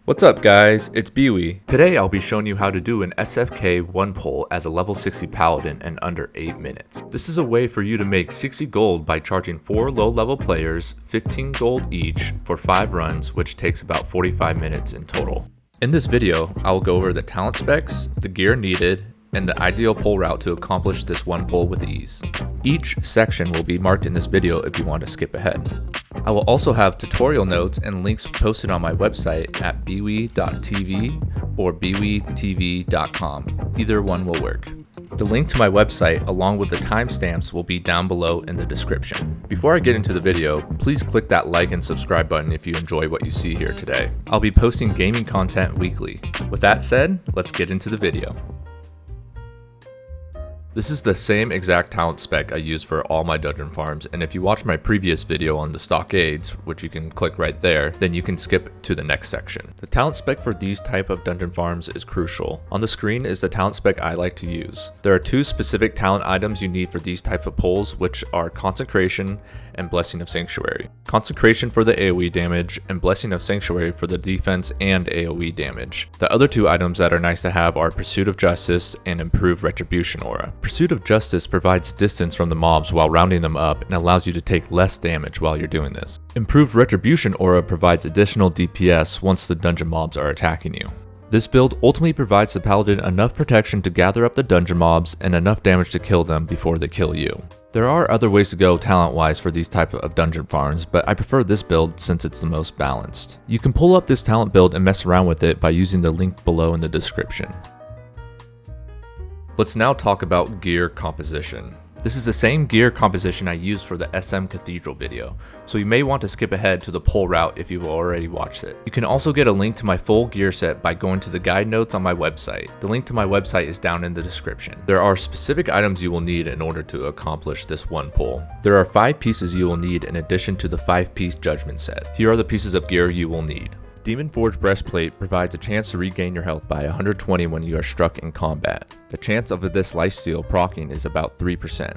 What's up guys, it's BeeWee. Today I'll be showing you how to do an SFK 1 pull as a level 60 Paladin in under 8 minutes. This is a way for you to make 60 gold by charging 4 low level players 15 gold each for 5 runs, which takes about 45 minutes in total. In this video, I will go over the talent specs, the gear needed, and the ideal pull route to accomplish this 1 pull with ease. Each section will be marked in this video if you want to skip ahead. I will also have tutorial notes and links posted on my website at beewee.tv or beeweetv.com. Either one will work. The link to my website along with the timestamps will be down below in the description. Before I get into the video, please click that like and subscribe button if you enjoy what you see here today. I'll be posting gaming content weekly. With that said, let's get into the video. This is the same exact talent spec I use for all my dungeon farms, and if you watch my previous video on the stockades, which you can click right there, then you can skip to the next section. The talent spec for these type of dungeon farms is crucial. On the screen is the talent spec I like to use. There are 2 specific talent items you need for these type of pulls, which are Consecration and Blessing of Sanctuary. Consecration for the AoE damage, and Blessing of Sanctuary for the defense and AoE damage. The other 2 items that are nice to have are Pursuit of Justice and Improved Retribution Aura. Pursuit of Justice provides distance from the mobs while rounding them up and allows you to take less damage while you're doing this. Improved Retribution Aura provides additional DPS once the dungeon mobs are attacking you. This build ultimately provides the Paladin enough protection to gather up the dungeon mobs and enough damage to kill them before they kill you. There are other ways to go talent-wise for these type of dungeon farms, but I prefer this build since it's the most balanced. You can pull up this talent build and mess around with it by using the link below in the description. Let's now talk about gear composition. This is the same gear composition I used for the SM Cathedral video, so you may want to skip ahead to the pull route if you've already watched it. You can also get a link to my full gear set by going to the guide notes on my website. The link to my website is down in the description. There are specific items you will need in order to accomplish this 1 pull. There are 5 pieces you will need in addition to the 5-piece judgment set. Here are the pieces of gear you will need. Demon Forge Breastplate provides a chance to regain your health by 120 when you are struck in combat. The chance of this lifesteal proccing is about 3%.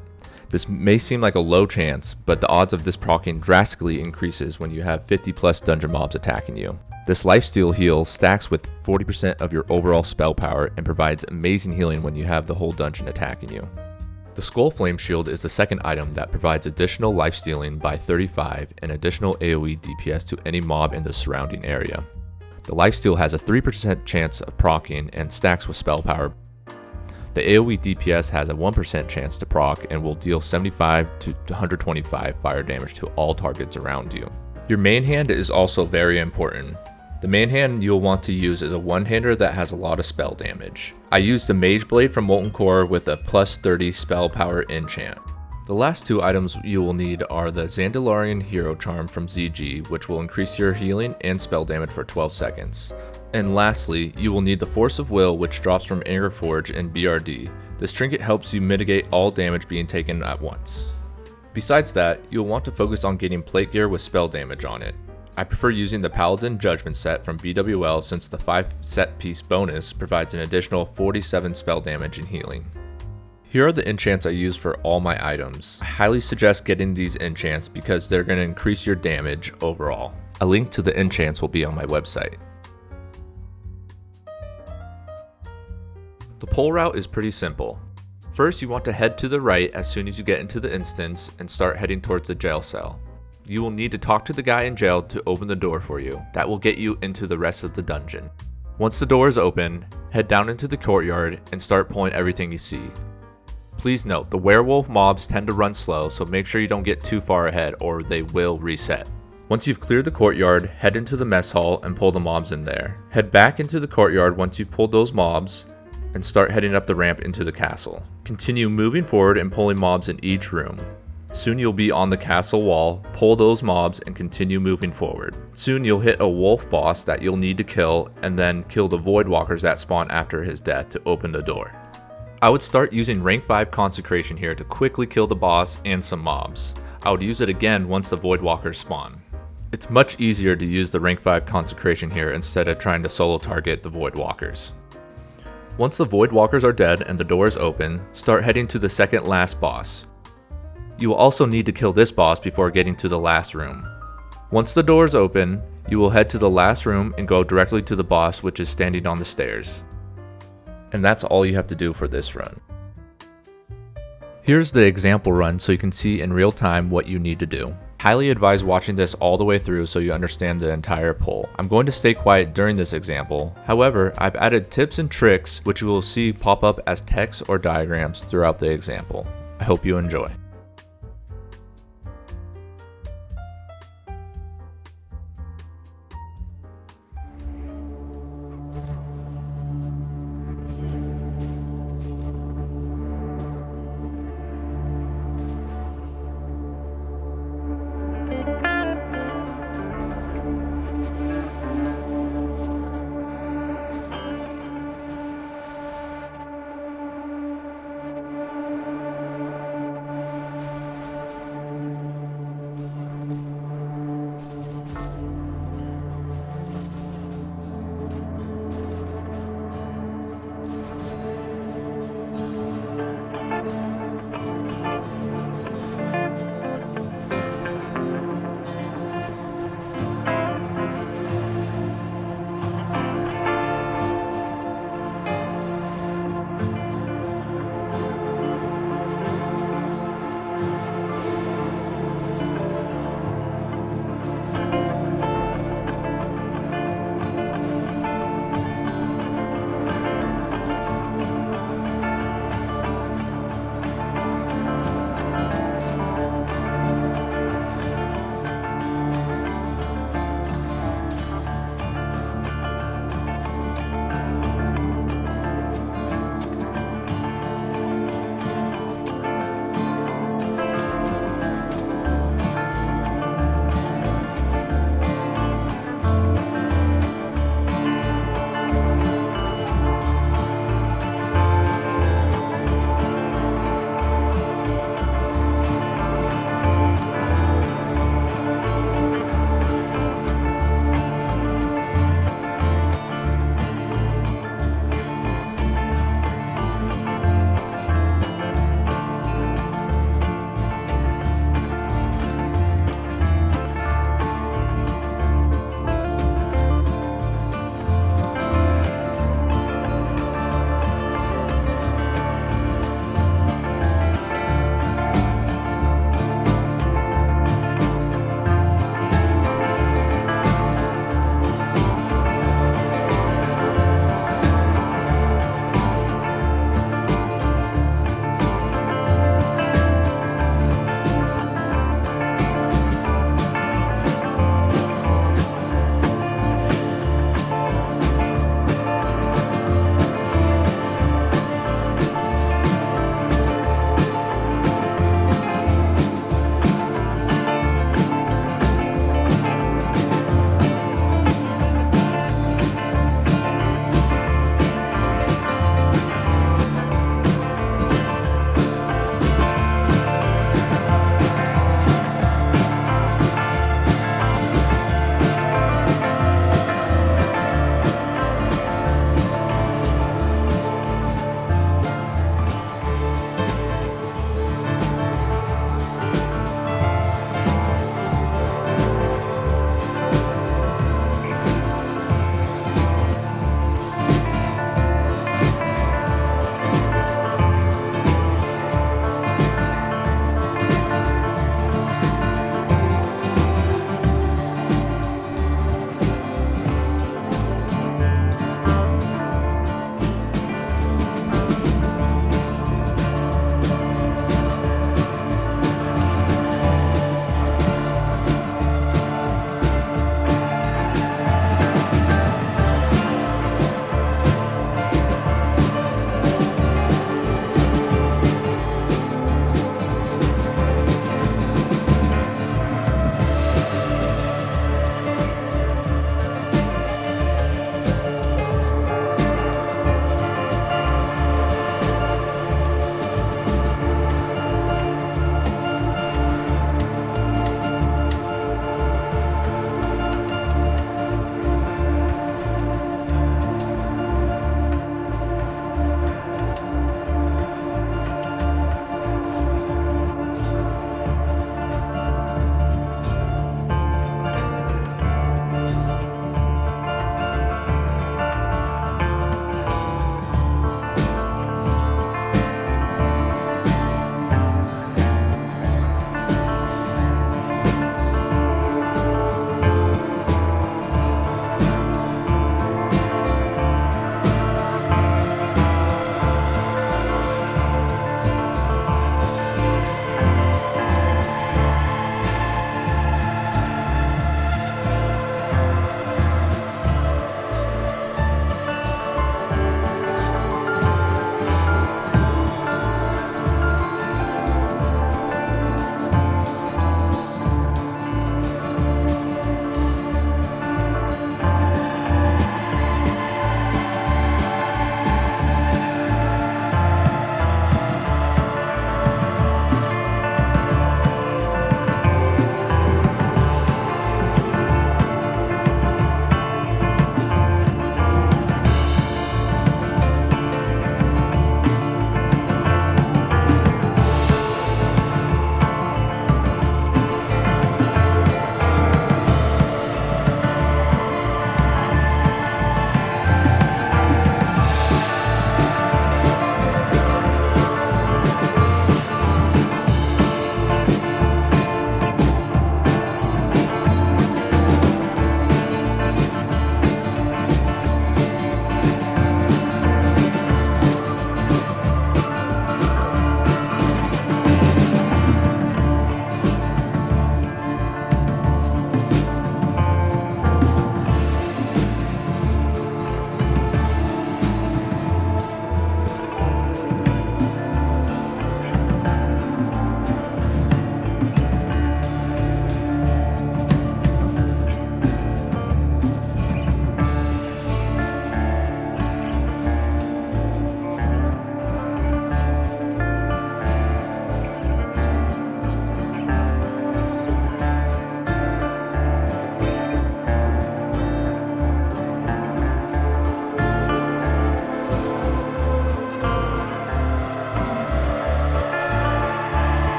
This may seem like a low chance, but the odds of this proccing drastically increases when you have 50 plus dungeon mobs attacking you. This lifesteal heal stacks with 40% of your overall spell power and provides amazing healing when you have the whole dungeon attacking you. The Skull Flame Shield is the second item that provides additional lifestealing by 35 and additional AoE DPS to any mob in the surrounding area. The lifesteal has a 3% chance of proccing and stacks with spell power. The AoE DPS has a 1% chance to proc and will deal 75 to 125 fire damage to all targets around you. Your main hand is also very important. The main hand you'll want to use is a one-hander that has a lot of spell damage. I used the Mage Blade from Molten Core with a plus 30 spell power enchant. The last 2 items you will need are the Zandalarian Hero Charm from ZG, which will increase your healing and spell damage for 12 seconds. And lastly, you will need the Force of Will, which drops from Angerforge and BRD. This trinket helps you mitigate all damage being taken at once. Besides that, you'll want to focus on getting plate gear with spell damage on it. I prefer using the Paladin Judgment set from BWL since the 5 set piece bonus provides an additional 47 spell damage and healing. Here are the enchants I use for all my items. I highly suggest getting these enchants because they're going to increase your damage overall. A link to the enchants will be on my website. The pull route is pretty simple. First, you want to head to the right as soon as you get into the instance and start heading towards the jail cell. You will need to talk to the guy in jail to open the door for you. That will get you into the rest of the dungeon. Once the door is open, head down into the courtyard and start pulling everything you see. Please note, the werewolf mobs tend to run slow, so make sure you don't get too far ahead or they will reset. Once you've cleared the courtyard, head into the mess hall and pull the mobs in there. Head back into the courtyard once you've pulled those mobs and start heading up the ramp into the castle. Continue moving forward and pulling mobs in each room. Soon you'll be on the castle wall, pull those mobs and continue moving forward. Soon you'll hit a wolf boss that you'll need to kill and then kill the void walkers that spawn after his death to open the door. I would start using rank 5 Consecration here to quickly kill the boss and some mobs. I would use it again once the void walkers spawn. It's much easier to use the rank 5 Consecration here instead of trying to solo target the void walkers. Once the void walkers are dead and the door is open, start heading to the second last boss. You will also need to kill this boss before getting to the last room. Once the door is open, You will head to the last room and go directly to the boss, which is standing on the stairs. And that's all you have to do for this run. Here's the example run so you can see in real time what you need to do. Highly advise watching this all the way through so you understand the entire pull. I'm going to stay quiet during this example. However, I've added tips and tricks which you will see pop up as text or diagrams throughout the example. I hope you enjoy.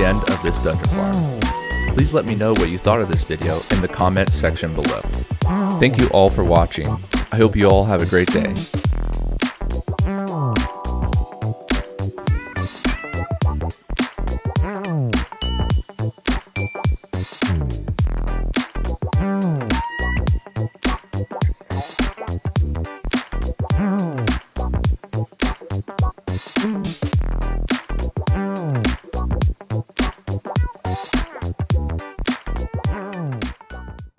the end of this dungeon farm. Please let me know what you thought of this video in the comment section below. Thank you all for watching. I hope you all have a great day.